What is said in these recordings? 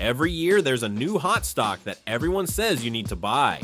Every year, there's a new hot stock that everyone says you need to buy.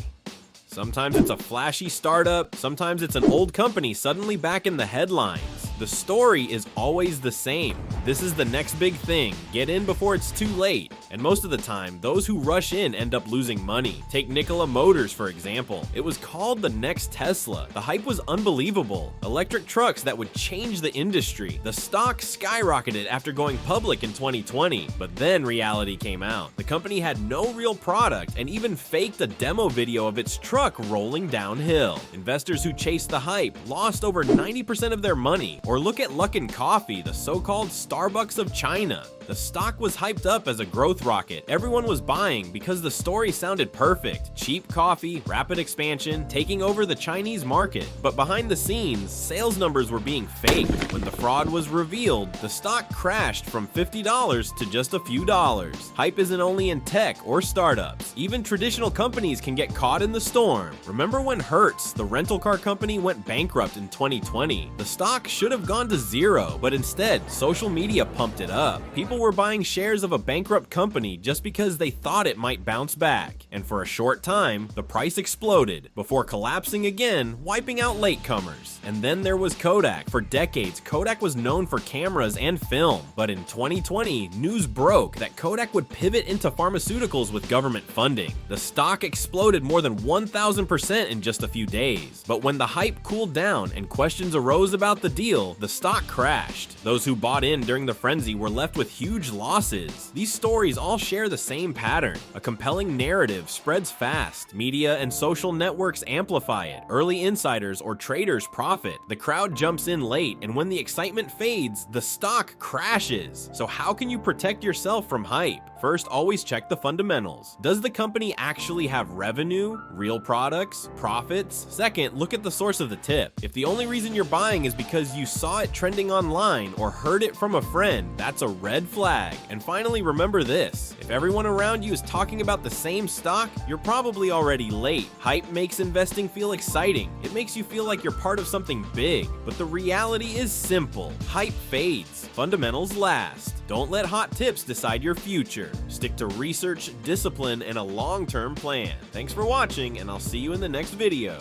Sometimes it's a flashy startup, sometimes it's an old company suddenly back in the headlines. The story is always the same. This is the next big thing. Get in before it's too late. And most of the time, those who rush in end up losing money. Take Nikola Motors, for example. It was called the next Tesla. The hype was unbelievable. Electric trucks that would change the industry. The stock skyrocketed after going public in 2020. But then reality came out. The company had no real product and even faked a demo video of its truck rolling downhill. Investors who chased the hype lost over 90% of their money. Or look at Luckin Coffee, the so-called Starbucks of China. The stock was hyped up as a growth rocket. Everyone was buying because the story sounded perfect. Cheap coffee, rapid expansion, taking over the Chinese market. But behind the scenes, sales numbers were being faked. When the fraud was revealed, the stock crashed from $50 to just a few dollars. Hype isn't only in tech or startups. Even traditional companies can get caught in the storm. Remember when Hertz, the rental car company, went bankrupt in 2020? The stock should have gone to zero, but instead, social media pumped it up. People were buying shares of a bankrupt company just because they thought it might bounce back. And for a short time, the price exploded before collapsing again, wiping out latecomers. And then there was Kodak. For decades, Kodak was known for cameras and film. But in 2020, news broke that Kodak would pivot into pharmaceuticals with government funding. The stock exploded more than 1,000% in just a few days. But when the hype cooled down and questions arose about the deal, the stock crashed. Those who bought in during the frenzy were left with huge losses. These stories all share the same pattern. A compelling narrative spreads fast. Media and social networks amplify it. Early insiders or traders profit. The crowd jumps in late, and when the excitement fades, the stock crashes. So how can you protect yourself from hype? First, always check the fundamentals. Does the company actually have revenue, real products, profits? Second, look at the source of the tip. If the only reason you're buying is because you saw it trending online or heard it from a friend, that's a red flag. And finally, remember this. If everyone around you is talking about the same stock, you're probably already late. Hype makes investing feel exciting. It makes you feel like you're part of something big. But the reality is simple. Hype fades. Fundamentals last. Don't let hot tips decide your future. Stick to research, discipline, and a long-term plan. Thanks for watching, and I'll see you in the next video.